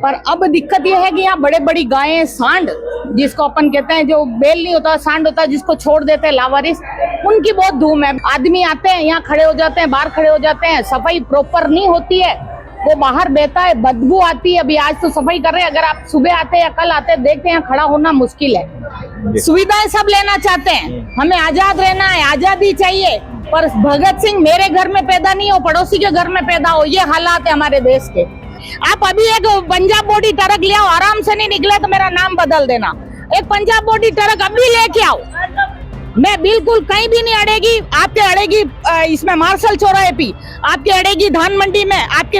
पर अब दिक्कत यह है कि यहाँ बड़े बड़ी गायें, सांड जिसको अपन कहते हैं, जो बैल नहीं होता सांड होता है, जिसको छोड़ देते हैं लावारिस, उनकी बहुत धूम है। आदमी आते हैं यहाँ खड़े हो जाते हैं, बाहर खड़े हो जाते हैं, सफाई प्रॉपर नहीं होती है, वो बाहर बहता है, बदबू आती है। अभी आज तो सफाई कर रहे हैं, अगर आप सुबह आते हैं या कल आते हैं देखते हैं, खड़ा होना मुश्किल है। सुविधाएं सब लेना चाहते हैं, हमें आजाद रहना है, आजादी चाहिए, पर भगत सिंह मेरे घर में पैदा नहीं हो, पड़ोसी के घर में पैदा हो, ये हालात है हमारे देश के। आप अभी एक पंजाब बॉडी ट्रक ले आओ, आराम से नहीं निकले तो मेरा नाम बदल देना। एक पंजाब बॉडी ट्रक अभी लेके आओ, मैं बिल्कुल कहीं भी नहीं अड़ेगी। आपके अड़ेगी इसमें मार्शल चौराहे पे, आपके अड़ेगी धान मंडी में, आपके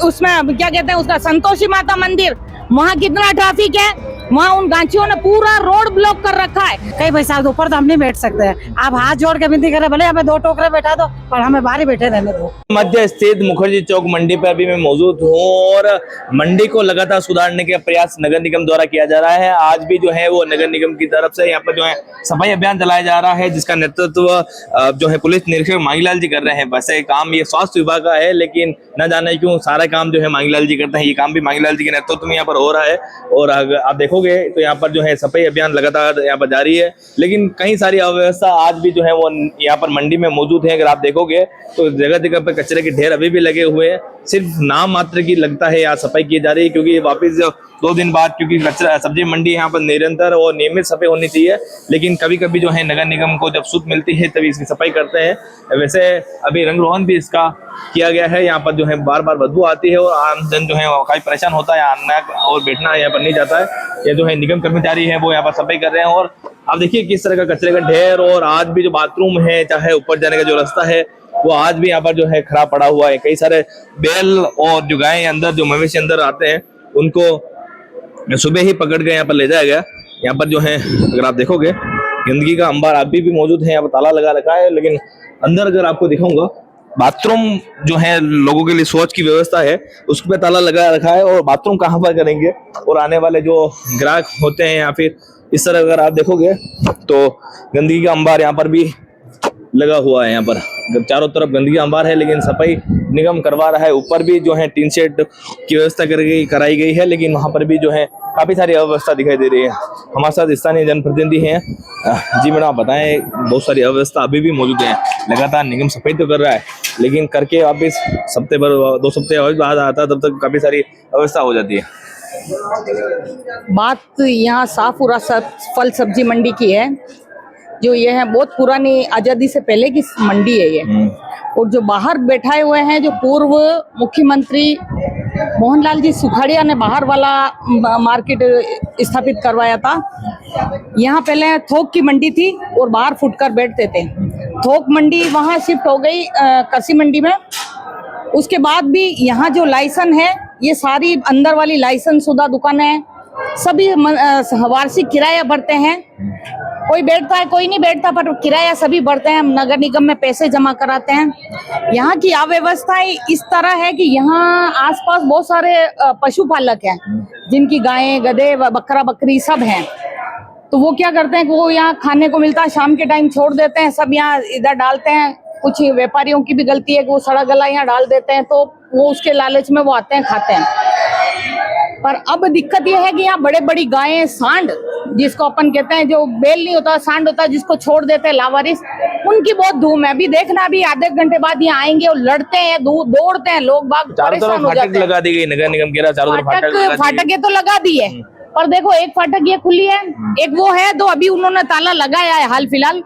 उसमें क्या कहते हैं उसका संतोषी माता मंदिर, वहाँ कितना ट्रैफिक है, वहाँ उन गांचियों ने पूरा रोड ब्लॉक कर रखा है। कई भाई साहब ऊपर तो हम नहीं बैठ सकते हैं, आप हाथ जोड़ के विनती करें, भले हमें 2 टोकरे बैठा दो पर हमें बाहर ही बैठे रहने दो। मध्य स्थित मुखर्जी चौक मंडी पर अभी मैं मौजूद हूँ और मंडी को लगातार सुधारने के प्रयास नगर निगम द्वारा किया जा रहा है। आज भी जो है वो नगर निगम की तरफ से यहाँ पर जो है सफाई अभियान चलाया जा रहा है, जिसका नेतृत्व जो है पुलिस निरीक्षक मांगीलाल जी कर रहे हैं। वैसे काम ये स्वास्थ्य विभाग का है, लेकिन न जाने क्यों सारा काम जो है मांगीलाल जी करते हैं। ये काम भी मांगीलाल जी के नेतृत्व में यहाँ पर हो रहा है और आप देखोगे तो यहाँ पर जो है सफाई अभियान लगातार यहाँ पर जारी है, लेकिन कई सारी अव्यवस्था आज भी जो है वो यहाँ पर मंडी में मौजूद है। अगर आप देखोगे तो जगह जगह पर कचरे के ढेर अभी भी लगे हुए हैं, सिर्फ नाम मात्र की लगता है यहाँ सफाई की जा रही है, क्योंकि वापस 2 दिन बाद, क्योंकि कचरा सब्जी मंडी यहाँ पर निरंतर और नियमित सफाई होनी चाहिए, लेकिन कभी कभी जो है नगर निगम को जब छूट मिलती है तभी इसकी सफाई करते हैं। वैसे अभी रंग रोहन भी इसका किया गया है, यहाँ पर जो है बार बार बदबू आती है और आम जन जो है काफी परेशान होता है, आना और बैठना यहाँ पर नहीं जाता है। ये जो है निगम कर्मचारी है वो यहाँ पर सफाई कर रहे हैं और आप देखिए किस तरह का कचरे का ढेर, और आज भी जो बाथरूम है, चाहे ऊपर जाने का जो रास्ता है, वो आज भी यहाँ पर जो है खराब पड़ा हुआ है। कई सारे बैल और जो गायें अंदर, जो मवेशी अंदर आते हैं, उनको सुबह ही पकड़ के यहाँ पर ले जाया गया। यहाँ पर जो है अगर आप देखोगे गंदगी का अंबार अभी भी मौजूद है, यहाँ पर ताला लगा रखा है, लेकिन अंदर अगर आपको दिखाऊंगा, बाथरूम जो है लोगों के लिए शौच की व्यवस्था है, उस पर ताला लगा रखा है और बाथरूम कहाँ पर करेंगे। और आने वाले जो ग्राहक होते हैं या फिर इस तरह अगर आप देखोगे तो गंदगी का अंबार यहाँ पर भी लगा हुआ है। यहाँ पर चारों तरफ गंदगी अंबार है, लेकिन सफाई निगम करवा रहा है। ऊपर भी जो है टीन शेड की व्यवस्था कराई गई है, लेकिन वहां पर भी जो है काफी सारी अव्यवस्था दिखाई दे रही है। हमारे साथ स्थानीय जनप्रतिनिधि हैं। जी मैडम, आप बताएं, बहुत सारी अव्यवस्था अभी भी मौजूद है, लगातार निगम सफाई तो कर रहा है, लेकिन करके वापिस हफ्ते भर 2 हफ्ते बाद आता है, तब तक काफी सारी अव्यवस्था हो जाती है। बात यहाँ साफपुरा फल सब्जी मंडी की है, जो ये है बहुत पुरानी, आजादी से पहले की मंडी है ये। और जो बाहर बैठाए हुए हैं, जो पूर्व मुख्यमंत्री मोहनलाल जी सुखाड़िया ने बाहर वाला मार्केट स्थापित करवाया था। यहाँ पहले थोक की मंडी थी और बाहर फुटकर बैठते थे। थोक मंडी वहाँ शिफ्ट हो गई कृषि मंडी में। उसके बाद भी यहाँ जो लाइसेंस है, ये सारी अंदर वाली लाइसेंस शुदा दुकानें सभी वार्षिक किराया भरते हैं। कोई बैठता है, कोई नहीं बैठता, पर किराया सभी भरते हैं। नगर निगम में पैसे जमा कराते हैं। यहाँ की अव्यवस्था इस तरह है कि यहाँ आसपास बहुत सारे पशुपालक हैं, जिनकी गायें, गधे, बकरा, बकरी सब हैं। तो वो क्या करते हैं कि वो यहाँ खाने को मिलता है, शाम के टाइम छोड़ देते हैं, सब यहाँ इधर डालते हैं। कुछ व्यापारियों की भी गलती है कि वो सड़ा गला यहाँ डाल देते हैं, तो वो उसके लालच में वो आते हैं, खाते हैं। पर अब दिक्कत यह है कि यहाँ बड़े बड़ी गायें, सांड जिसको अपन कहते हैं, जो बैल नहीं होता सांड होता है, जिसको छोड़ देते हैं लावारिस, उनकी बहुत धूम है। अभी देखना, अभी आधे घंटे बाद यहाँ आएंगे और लड़ते हैं, दौड़ते हैं लोग बाग, परेशान हो जाते हैं। लगा दी गई नगर निगम के चारों तरफ फाटक तो लगा दी है, पर देखो एक फाटक ये खुली है, एक वो है, तो अभी उन्होंने ताला लगाया है हाल फिलहाल।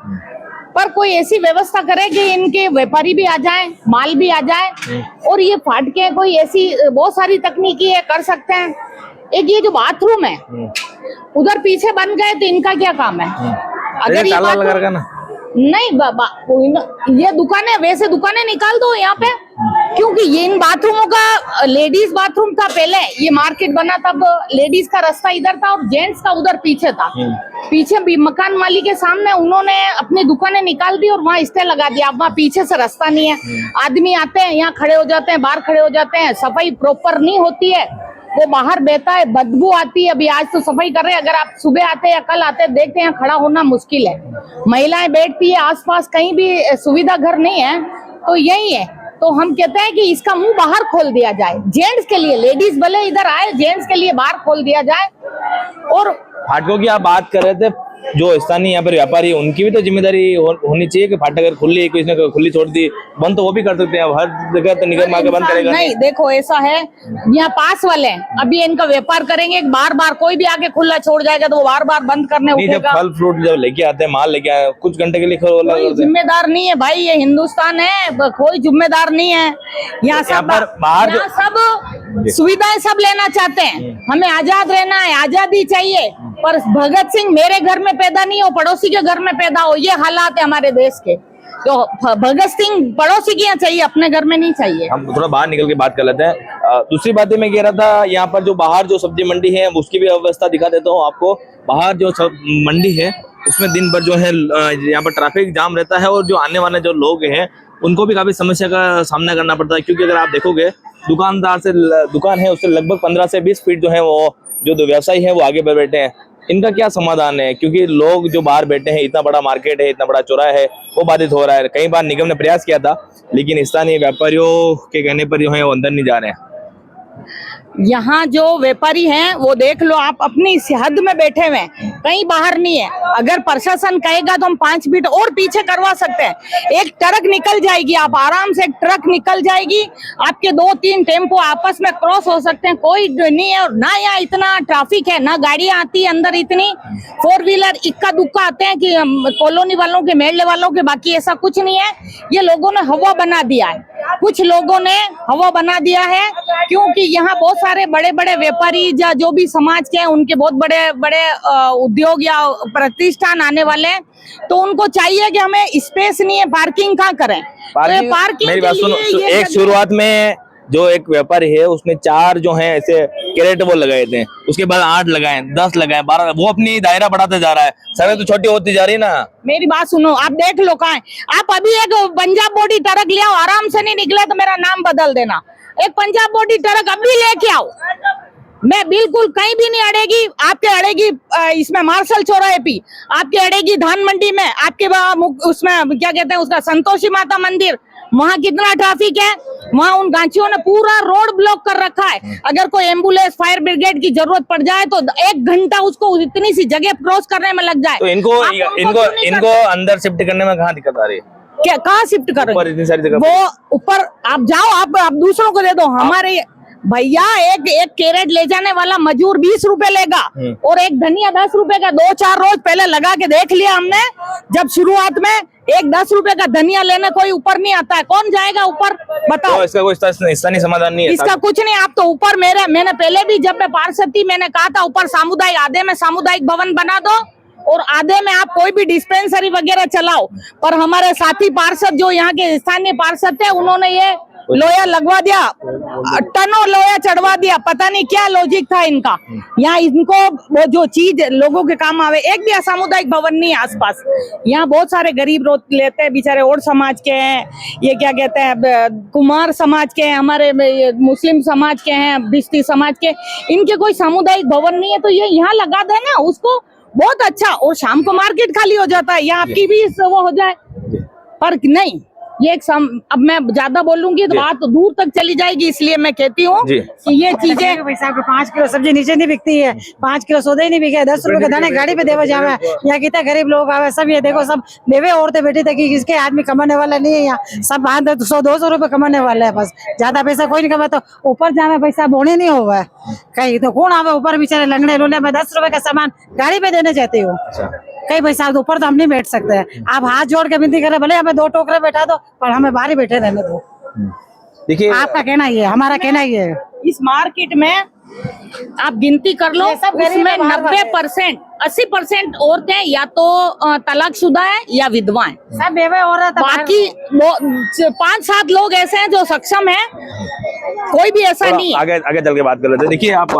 पर कोई ऐसी व्यवस्था करे कि इनके व्यापारी भी आ जाएं, माल भी आ जाए, और ये फाटके कोई ऐसी बहुत सारी तकनीकी है, कर सकते हैं। एक ये जो बाथरूम है उधर पीछे बन गए, तो इनका क्या काम है? अगर ये ताला लगा रखा ना, नहीं ये दुकानें, वैसे दुकानें निकाल दो यहाँ पे, क्योंकि ये इन बाथरूमों का लेडीज बाथरूम था पहले, ये मार्केट बना तब लेडीज का रास्ता इधर था और जेंट्स का उधर पीछे था। पीछे भी मकान मालिक के सामने उन्होंने अपनी दुकानें निकाल दी और वहाँ स्टे लगा दिया। अब वहाँ पीछे से रास्ता नहीं है, आदमी आते हैं, यहाँ खड़े हो जाते हैं, बाहर खड़े हो जाते हैं, सफाई प्रॉपर नहीं होती है, वो बाहर बहता है, बदबू आती है। अभी आज तो सफाई कर रहे हैं, अगर आप सुबह आते हैं या कल आते हैं देखते हैं, खड़ा होना मुश्किल है। महिलाएं बैठती है, आसपास कहीं भी सुविधा घर नहीं है, तो यही है तो हम कहते हैं कि इसका मुंह बाहर खोल दिया जाए, जेंट्स के लिए, लेडीज भले इधर आए, जेंट्स के लिए बाहर खोल दिया जाए। और फाटकों की आप बात कर रहे थे, जो स्थानीय यहाँ पर व्यापारी, उनकी भी तो जिम्मेदारी होनी चाहिए कि फाटक अगर खुली, किसी ने खुली छोड़ दी, बंद तो वो भी कर सकते हैं। अब हर जगह तो निगम आके बंद करेगा नहीं। देखो ऐसा है, यहाँ पास वाले हैं, अभी इनका व्यापार करेंगे, बार बार कोई भी आके खुला छोड़ जाएगा तो वो बार बार बंद करने नहीं, जब उठेगा। फल फ्रूट जब लेके आते हैं, माल लेके आए, कुछ घंटे के लिए खोला कोई जिम्मेदार नहीं है भाई, ये हिंदुस्तान है, कोई जिम्मेदार नहीं है। यहाँ सब पर बाहर यहाँ सब सुविधाएं सब लेना चाहते हैं, हमें आजाद रहना है, आजादी चाहिए, पर भगत सिंह मेरे घर में पैदा नहीं हो, पड़ोसी के घर में पैदा हो, ये हालात है हमारे देश के। तो भगत सिंह पड़ोसी के यहाँ चाहिए, अपने घर में नहीं चाहिए। हम थोड़ा बाहर निकल के बात कर लेते हैं। दूसरी बात मैं कह रहा था, यहाँ पर जो बाहर जो सब्जी मंडी है उसकी भी व्यवस्था दिखा देता हूँ आपको। बाहर जो मंडी है उसमें दिन भर जो है यहाँ पर ट्रैफिक जाम रहता है, और जो आने वाले जो लोग हैं उनको भी काफी समस्या का सामना करना पड़ता है, क्योंकि अगर आप देखोगे दुकानदार से दुकान है उससे लगभग 15 से 20 फीट जो है वो जो व्यवसायी है वो आगे बढ़ बैठे हैं। इनका क्या समाधान है, क्योंकि लोग जो बाहर बैठे हैं, इतना बड़ा मार्केट है, इतना बड़ा चौराहा है, वो बाधित हो रहा है। कई बार निगम ने प्रयास किया था, लेकिन स्थानीय व्यापारियों के कहने पर जो है वो अंदर नहीं जा रहे हैं। यहाँ जो व्यापारी हैं वो देख लो आप, अपनी इस हद में बैठे हुए हैं, कहीं बाहर नहीं है। अगर प्रशासन कहेगा तो हम 5 फीट और पीछे करवा सकते हैं। एक ट्रक निकल जाएगी, आप आराम से, एक ट्रक निकल जाएगी, आपके 2-3 टेम्पो आपस में क्रॉस हो सकते हैं, कोई नहीं है। और ना यहाँ इतना ट्रैफिक है, ना गाड़ियां आती है अंदर, इतनी 4 व्हीलर इक्का दुक्का आते हैं कि कॉलोनी वालों के, मेले वालों के, बाकी ऐसा कुछ नहीं है। ये लोगों ने हवा बना दिया है, कुछ लोगों ने हवा बना दिया है, क्योंकि यहाँ बहुत सारे बड़े बड़े व्यापारी जो भी समाज के हैं, उनके बहुत बड़े बड़े उद्योग या प्रतिष्ठान आने वाले हैं, तो उनको चाहिए कि हमें स्पेस नहीं है, पार्किंग कहाँ करें। पार्किंग मेरी बात सुनो, एक शुरुआत में जो एक व्यापारी है उसने 4 जो है ऐसे कैरेट वो लगाए थे, उसके बाद 8 लगाए, 10 लगाए, 12, वो अपनी दायरा बढ़ाते जा रहा है, समय तो छोटी होती जा रही है ना। मेरी बात सुनो, आप देख लो कहाँ है। आप अभी एक पंजाब बॉडी ट्रक ले आओ, आराम से नहीं निकले तो मेरा नाम बदल देना। एक पंजाब बॉडी ट्रक अभी लेके आओ, मैं बिल्कुल कहीं भी नहीं अड़ेगी। आपके अड़ेगी इसमें मार्शल चौराहे पे, आपके अड़ेगी धान मंडी में, आपके उसमें क्या कहते हैं उसका, संतोषी माता मंदिर, वहाँ कितना ट्रैफिक है। वहाँ उन गांचियों ने पूरा रोड ब्लॉक कर रखा है। अगर कोई एम्बुलेंस, फायर ब्रिगेड की जरूरत पड़ जाए तो 1 घंटा उसको इतनी सी जगह क्रॉस करने में लग जाए। तो इनको अंदर शिफ्ट करने में कहाँ दिक्कत आ रही है? क्या कहाँ शिफ्ट कर रहे इतनी सारी जगह? वो ऊपर आप जाओ, आप दूसरों को दे दो। हमारे भैया एक कैरेट ले जाने वाला मजदूर 20 रुपए लेगा, और एक धनिया 10 रुपए का। 2-4 रोज पहले लगा के देख लिया हमने, जब शुरुआत में एक 10 रुपए का धनिया लेने कोई ऊपर नहीं आता है। कौन जाएगा ऊपर, बताओ? तो इसका कोई स्थानीय समाधान नहीं है? इसका कुछ नहीं। आप तो ऊपर, मैंने पहले भी जब मैं पार्षद थी, मैंने कहा था ऊपर सामुदायिक, आधे में सामुदायिक भवन बना दो और आधे में आप कोई भी डिस्पेंसरी वगैरह चलाओ। पर हमारे साथी पार्षद जो यहाँ के स्थानीय पार्षद थे, उन्होंने ये लोया लगवा दिया, टनों लोया चढ़वा दिया। पता नहीं क्या लॉजिक था इनका। यहाँ इनको वो जो चीज लोगों के काम आवे, एक भी सामुदायिक भवन नहीं है आसपास। यहाँ बहुत सारे गरीब रोज लेते हैं बेचारे, और समाज के हैं, ये क्या कहते हैं, कुमार समाज के हैं, हमारे मुस्लिम समाज के हैं, बिस्ती समाज के, इनके कोई सामुदायिक भवन नहीं है। तो ये यहाँ लगा देना उसको, बहुत अच्छा। और शाम को मार्केट खाली हो जाता है, यहाँ आपकी भी वो हो जाए। पर नहीं, ये अब मैं ज्यादा बोलूंगी तो बात तो दूर तक चली जाएगी, इसलिए मैं कहती हूँ कि ये चीजें। पैसा 5 किलो सब्जी नीचे नहीं बिकती है, 5 किलो सौदे नहीं बिके, 10 रुपए के दाने गाड़ी पे देवे जावे। यहाँ कितने गरीब लोग आवे, सब ये देखो, सब बेवे औरतें बैठी थे कि किसके आदमी कमाने वाला नहीं है। यहाँ सब 100-200 रुपए कमाने वाले है, बस ज्यादा पैसा कोई नहीं कमाता। ऊपर जावे पैसा बोने नहीं हुआ है कहीं, तो कौन आवे ऊपर बेचारे लंगड़े लोले में 10 रुपए का सामान गाड़ी पे देने चाहते हो। कई पैसा ऊपर तो हम नहीं बैठ सकते हैं। आप हाथ जोड़ के विनती करें, भले हमें 2 टोकरे बैठा दो, पर हमें बाहर ही बैठे रहने दो। देखिए, आपका कहना ये, हमारा कहना ये है। इस मार्केट में आप गिनती कर लो, उसमें 90%, 80% औरतें या तो तलाकशुदा है या विधवा है, सब बेवे औरत। बाकी 5-7 लोग ऐसे हैं जो सक्षम है, कोई भी ऐसा नहीं है। आगे चल के बात कर लेते हैं। देखिए, आप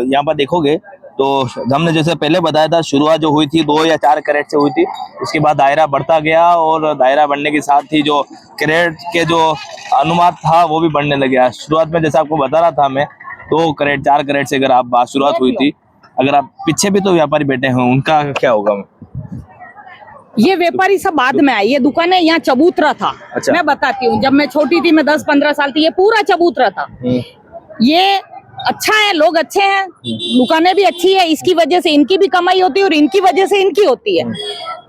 यहाँ पर देखोगे तो हमने जैसे पहले बताया था, शुरुआत जो हुई थी 2 या 4 कैरेट से हुई थी, उसके बाद दायरा बढ़ता गया, और दायरा बढ़ने के साथ ही जो कैरेट के जो अनुमान था वो भी बढ़ने लग गया। शुरुआत में जैसे आपको बता रहा था मैं, 2 कैरेट 4 कैरेट से अगर आप बात शुरुआत हुई थी, अगर आप पीछे भी तो व्यापारी बैठे हैं, उनका क्या होगा? ये व्यापारी सब बाद में आए, ये दुकानें यहाँ चबूतरा था। अच्छा। मैं बताती हूँ, जब मैं छोटी थी, मैं 10-15 साल थी, ये पूरा चबूतरा था। ये अच्छा है, लोग अच्छे हैं, दुकानें भी अच्छी है, इसकी वजह से इनकी भी कमाई होती है और इनकी वजह से इनकी होती है।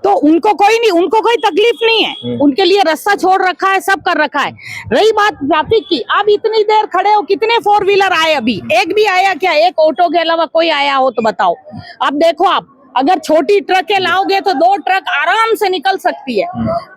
तो उनको कोई तकलीफ नहीं है, उनके लिए रास्ता छोड़ रखा है, सब कर रखा है। रही बात ट्रैफिक की, अब इतनी देर खड़े हो, कितने 4 व्हीलर आए? अभी एक भी आया क्या? एक ऑटो के अलावा कोई आया हो तो बताओ। अब देखो, आप अगर छोटी ट्रकें लाओगे तो 2 ट्रक आराम से निकल सकती है,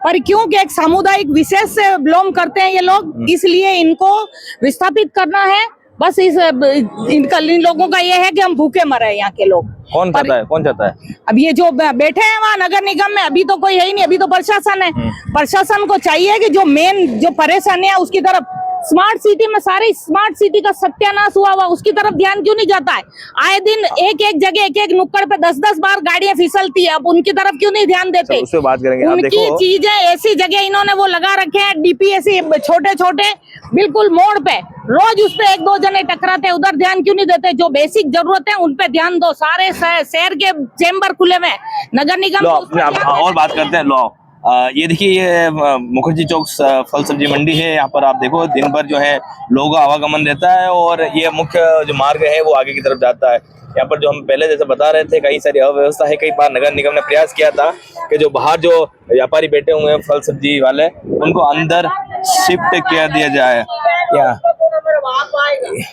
पर क्योंकि एक सामुदायिक विशेष से बिलोंग करते हैं ये लोग, इसलिए इनको विस्थापित करना है। बस इन लोगों का ये है कि हम भूखे मरे यहाँ के लोग। कौन चाहता है? अब ये जो बैठे हैं वहाँ नगर निगम में, अभी तो कोई है ही नहीं, अभी तो प्रशासन है। प्रशासन को चाहिए कि जो मेन जो परेशानी है उसकी तरफ, स्मार्ट सिटी में सारी स्मार्ट सिटी का सत्यानाश हुआ उसकी तरफ ध्यान क्यों नहीं जाता है? आए दिन एक जगह एक नुक्कड़ पे 10-10 बार गाड़ियां फिसलती है, अब उनकी तरफ क्यों नहीं ध्यान देते? उस पे बात करेंगे। उनकी चीजें ऐसी जगह इन्होंने वो लगा रखे हैं, डीपीएसी छोटे बिल्कुल मोड़ पे, रोज उस पे 1-2 जने टकराते हैं, उधर ध्यान क्यों नहीं देते? जो बेसिक जरूरत है उन पे ध्यान दो। सारे शहर के चेम्बर खुले हुए, नगर निगम और बात करते हैं। लो ये देखिए, ये मुखर्जी चौक फल सब्जी मंडी है। यहाँ पर आप देखो, दिन भर जो है लोगों का आवागमन रहता है और ये मुख्य जो मार्ग है वो आगे की तरफ जाता है। यहाँ पर जो हम पहले जैसे बता रहे थे, कई सारी अव्यवस्था है। कई बार नगर निगम ने प्रयास किया था कि जो बाहर जो व्यापारी बैठे हुए हैं फल सब्जी वाले, उनको अंदर शिफ्ट किया दिया जाए।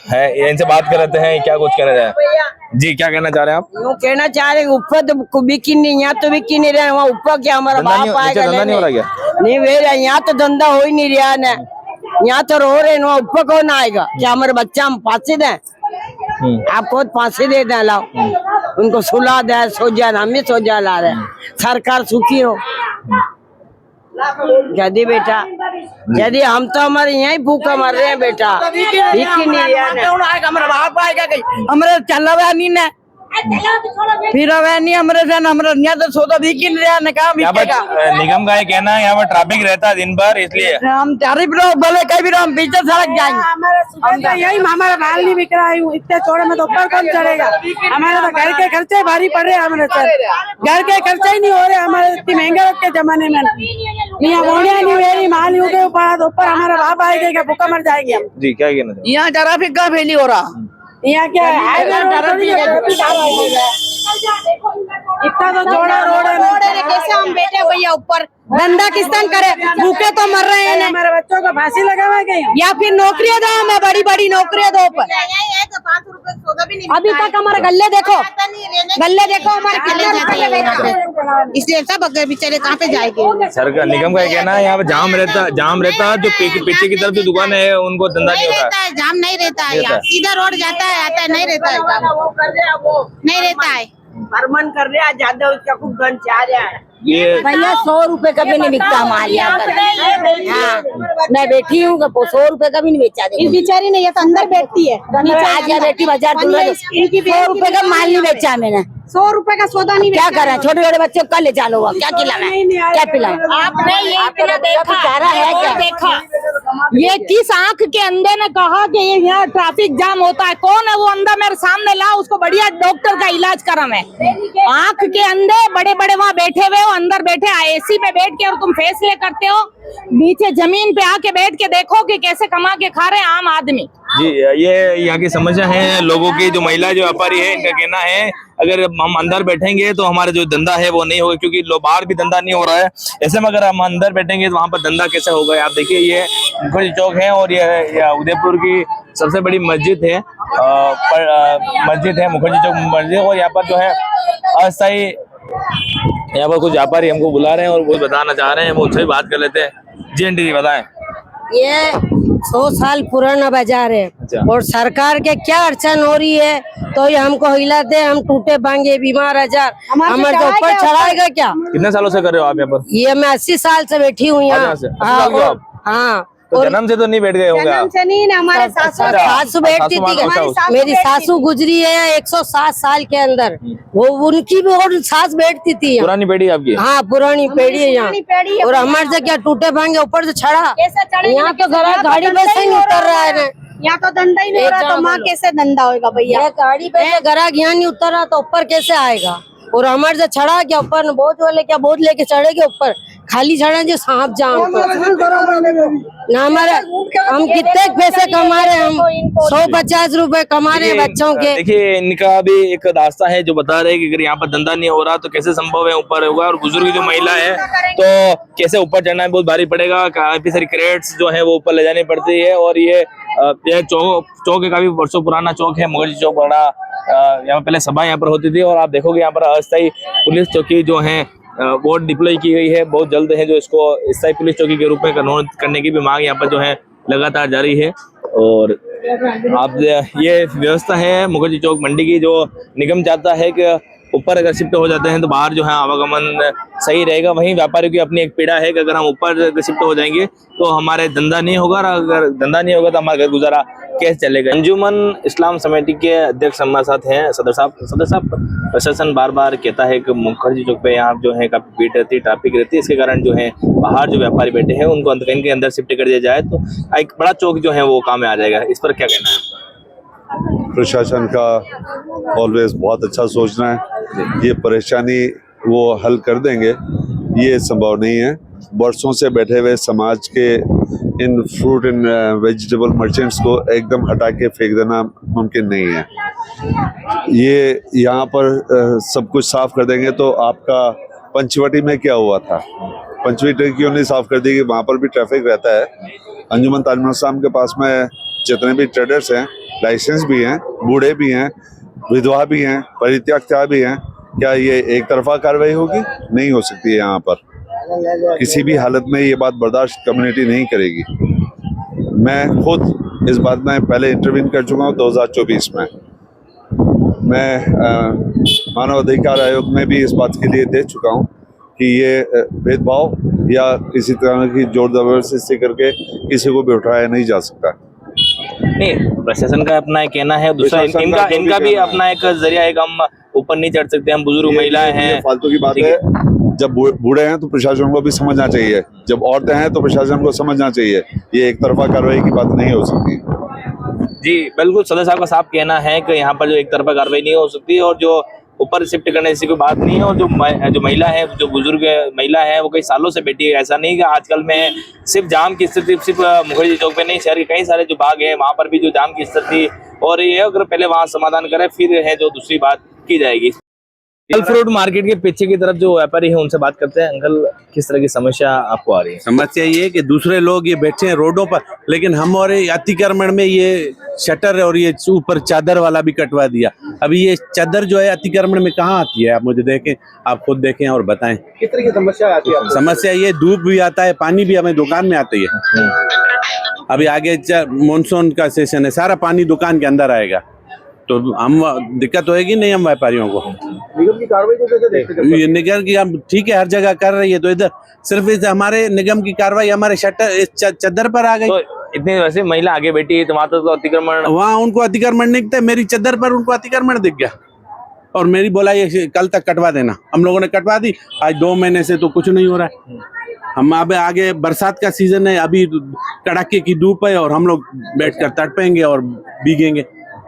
है, इनसे बात कर रहे हैं, क्या कुछ कहना चाहे जी? क्या कहना चाह रहे हैं आप? यूँ कहना चाह रहे हैं, ऊपर तो बिकी नहीं, यहाँ तो बिकी नहीं रहा, वहाँ ऊपर क्या हमारा बाप आएगा? धंधा नहीं हो रहा क्या? नहीं वे रहा, यहाँ तो धंधा हो ही नहीं रहा ना, यहाँ तो रो रहे, वहाँ ऊपर कौन आएगा? क्या हमारे बच्चा हम फांसी दें? आप खुद फांसी दे दें, लाओ उनको सुला दे, सो जाए, हम भी सो जा ला रहे। सरकार सुखी हो यदि बेटा, यदि हम तो हमारे यहाँ भूखा मर रहे हैं बेटा, बिकी नहीं रहा, हमारा बाप आएगा कहीं, हमारे चल रहा नहीं ना, फिर नहीं हमारे यहाँ तो सोता भी नहीं रहा ना, कहाँ बिकेगा? निगम का ये कहना है यहाँ पर ट्रैफिक रहता है दिन भर, इसलिए हम तारीफ रहो भले कहीं भी रहो, हम पीछे सड़क जाएंगे। यही हमारा माल नहीं बिक रहा है, इतने चौड़े में तो ऊपर कौन चढ़ेगा? हमारे तो घर के खर्चे भारी पड़ रहे हैं, हमारे सर घर के खर्चे ही नहीं हो रहे हमारे, इतनी महंगे के जमाने में यहाँ बोनिया नहीं मेरी माल यूं के ऊपर हमारा बाप आएगा, भूखा मर जाएंगे हम। जी क्या कहना चाहिए? यहाँ ट्रैफिक का फेली हो रहा, यहाँ क्या है? इतना तो चौड़ा रोड है, कैसे हम बैठे भैया ऊपर, धंधा किस तरह करे? भूखे तो मर रहे हैं, हमारे बच्चों को फांसी लगा हुआ है कहीं? या फिर नौकरियां दो हमें, बड़ी बड़ी नौकरियां दो ऊपर। अभी तक हमारे गल्ले देखो हमारे कितने रुपए बेचते हैं, इसलिए सब अगर बेचारे कहाँ पे जाएंगे? सरकार निगम का कहना है यहाँ पे जाम रहता है, जो पीछे की तरफ जो दुकान है उनको धंधा नहीं होता है। जाम नहीं रहता है यहाँ, सीधा रोड जाता है आता है, नहीं रहता है जाम, नहीं रहता है। मन कर रहा है ज्यादा, उसका खूब गन चाह रहा है। ये भैया 100 रुपए का भी नहीं बिकता हमारे यहाँ पर। हाँ, मैं बैठी हूँ, 100 रुपए का भी नहीं बेचा दे। इस बेचारी ने, ये तो अंदर बैठती है, आज या बैठी बाजार दूर, 100 रुपए का माल नहीं बेचा मैंने, 100 रुपए का सौदा नहीं। क्या करें, छोटे छोटे बच्चे को कल ले चालो, क्या खिलाना, क्या पिलाएं? आपने ये देखा है क्या? देखा ये किस आंख के अंधे ने कहा कि ये यहाँ ट्रैफिक जाम होता है? कौन है वो अंधा? मेरे सामने ला, उसको बढ़िया डॉक्टर का इलाज करा मैं। आंख के अंधे बड़े बड़े वहाँ बैठे हुए हो, अंदर बैठे एसी में बैठ के, और तुम फैसले करते हो। नीचे जमीन पे आके बैठ के देखो कि कैसे कमा के खा रहे हैं आम आदमी। जी ये यहाँ की समस्या है लोगों की। जो महिला जो व्यापारी है, इनका कहना है अगर हम अंदर बैठेंगे तो हमारा जो धंधा है वो नहीं होगा, क्योंकि बाहर भी धंधा नहीं हो रहा है। ऐसे में अगर हम अंदर बैठेंगे तो वहाँ पर धंधा कैसे होगा? आप देखिए, ये मुखर्जी चौक है और ये उदयपुर की सबसे बड़ी मस्जिद है, मुखर्जी चौक मस्जिद। और यहाँ पर जो है अस्थायी, यहाँ पर कुछ व्यापारी हमको बुला रहे हैं और वो बताना चाह रहे हैं, वो उनसे भी बात कर लेते हैं। जी आंटी जी बताएं। ये 100 साल पुराना बाजार है। अच्छा। और सरकार के क्या अड़चन हो रही है तो ये हमको हिलाते, हम टूटे भांगे बीमार हजार, हमारे तो ऊपर चढ़ाएगा क्या? कितने सालों से कर रहे हो आप यहाँ पर? ये मैं 80 साल से बैठी हूँ यहाँ। हाँ, तो जन्म से तो नहीं बैठ गए होंगे आप? हमारे सासू बैठती थी, मेरी सासू गुजरी है 107 साल के अंदर, वो उनकी भी और सास बैठती थी। पुरानी पीढ़ी आपकी? हाँ, पुरानी पीढ़ी है यहाँ। और हमारे से क्या टूटे भांगे ऊपर से चढ़ा, यहाँ तो गाड़ी पे से नहीं उतर रहा है, यहाँ तो धंधा ही नहीं हो रहा, तो माँ कैसे धंधा होगा भैया? गाड़ी पे ग्राहक यहाँ नहीं उतर रहा तो ऊपर कैसे आएगा? और हमारे से चढ़ा क्या ऊपर बहुत वाले क्या बहुत लेके चढ़े के ऊपर खाली चढ़ा जो सांप जाम ना हमारे हम कितने पैसे कमा रहे हैं, हम 150 रुपए कमा रहे हैं बच्चों के। देखिए इनका भी एक दास्ता है जो बता रहे हैं कि अगर यहाँ पर धंधा नहीं हो रहा तो कैसे संभव है ऊपर होगा, और बुजुर्ग जो महिला है तो कैसे ऊपर चढ़ना है, बहुत भारी पड़ेगा, काफी सारी क्रेट्स जो है वो ऊपर ले जानी पड़ती है। और ये चौक है, काफी वर्षों पुराना चौक है, मुगल चौक बड़ा, यहाँ पहले सभा यहाँ पर होती थी। और आप देखोगे यहाँ पर अस्थायी पुलिस चौकी जो है वो डिप्लॉय की गई है, बहुत जल्द है जो इसको स्थायी पुलिस चौकी के रूप में कन्वर्ट करने की भी मांग यहाँ पर जो है लगातार जारी है। और आप ये व्यवस्था है मुखर्जी चौक मंडी की, जो निगम चाहता है कि ऊपर अगर शिफ्ट हो जाते हैं तो बाहर जो है आवागमन सही रहेगा। वहीं व्यापारियों की अपनी एक पीड़ा है कि अगर हम ऊपर शिफ्ट हो जाएंगे तो हमारे धंधा नहीं होगा, और अगर धंधा नहीं होगा तो हमारा घर गुजारा कैसे चलेगा। अंजुमन इस्लाम समिति के अध्यक्ष हमारे साथ हैं सदर साहब। प्रशासन बार बार कहता है कि मुखर्जी चौक पे यहाँ जो है काफी भीड़ रहती है, ट्रैफिक रहती है, इसके कारण जो है बाहर जो व्यापारी बैठे हैं उनको इनके अंदर शिफ्ट कर दिया जाए तो एक बड़ा चौक जो है वो काम में आ जाएगा। इस पर क्या कहना है? प्रशासन का ऑलवेज बहुत अच्छा सोचना है, ये परेशानी वो हल कर देंगे ये संभव नहीं है। वर्षों से बैठे हुए समाज के in fruit and vegetable merchants को एकदम हटा के फेंक देना मुमकिन नहीं है। ये यहाँ पर सब कुछ साफ कर देंगे तो आपका पंचवटी में क्या हुआ था, पंचवटी क्यों नहीं साफ कर दी कि वहाँ पर भी ट्रैफिक रहता है। अंजुमन ताजमहल इस्लाम के पास में जितने भी ट्रेडर्स हैं, लाइसेंस भी हैं, बूढ़े भी हैं, विधवा भी हैं, परित्यक्ता भी हैं, क्या ये एक तरफा कार्रवाई होगी? नहीं हो सकती है। यहाँ पर किसी भी हालत में ये बात बर्दाश्त कम्युनिटी नहीं करेगी। मैं खुद इस बात में पहले इंटरवीन कर चुका हूँ 2024 में। मैं मानव अधिकार आयोग में भी इस बात के लिए दे चुका हूँ कि ये भेदभाव या किसी तरह की जोर जबरदस्ती करके किसी को भी उठाया नहीं जा सकता। नहीं, प्रशासन का अपना एक कहना है, दूसरा इनका भी अपना एक जरिया है कि हम ऊपर नहीं चढ़ सकते, हम बुजुर्ग महिलाएं हैं। फालतू की बात है। जब बूढ़े हैं तो प्रशासन को भी समझना चाहिए, जब औरतें हैं तो प्रशासन को समझना चाहिए। ये एक तरफा कार्रवाई की बात नहीं हो सकती। जी बिल्कुल, सदर साहब का साफ कहना है कि यहाँ पर जो एक तरफा कार्रवाई नहीं हो सकती और जो ऊपर शिफ्ट करने जैसी कोई बात नहीं है। और जो महिला है, जो बुजुर्ग महिला है, वो कई सालों से बैठी है। ऐसा नहीं कि आजकल में सिर्फ जाम की स्थिति सिर्फ मुखर्जी चौक पे नहीं, शहर के कई सारे जो भाग है वहाँ पर भी जो जाम की स्थिति, और ये अगर पहले वहाँ समाधान करे फिर है जो दूसरी बात की जाएगी। फल फ्रूट मार्केट के पीछे की तरफ जो व्यापारी है उनसे बात करते हैं। अंकल, किस तरह की समस्या आपको आ रही है? समस्या ये है कि दूसरे लोग ये बैठे हैं रोडों पर, लेकिन हमारे अतिक्रमण में ये शटर और ये ऊपर चादर वाला भी कटवा दिया। अभी ये चादर जो है अतिक्रमण में कहाँ आती है? आप मुझे देखें, आप खुद देखें और बताएं किस तरह की समस्या आती है? समस्या ये धूप भी आता है, पानी भी हमें दुकान में आती है। अभी आगे मानसून का सेशन है, सारा पानी दुकान के अंदर आएगा तो हम दिक्कत होएगी नहीं हम व्यापारियों को। निगम की कार्रवाई को कैसे देखते हैं? ये निगम की हम ठीक है हर जगह कर रही है, तो इधर सिर्फ इस हमारे निगम की कार्रवाई हमारे शटर इस चद्दर पर आ गई। तो इतनी वैसे महिला आगे बैठी है तो वहाँ तो अतिक्रमण, वहाँ उनको अतिक्रमण नहीं दिखता, मेरी चद्दर पर उनको अतिक्रमण दिख गया और मेरी बोला ये कल तक कटवा देना। हम लोगों ने कटवा दी, आज 2 महीने से तो कुछ नहीं हो रहा है। हम अब आगे बरसात का सीजन है, अभी कड़ाके की धूप है और हम लोग बैठकर तड़पेंगे और भीगेंगे।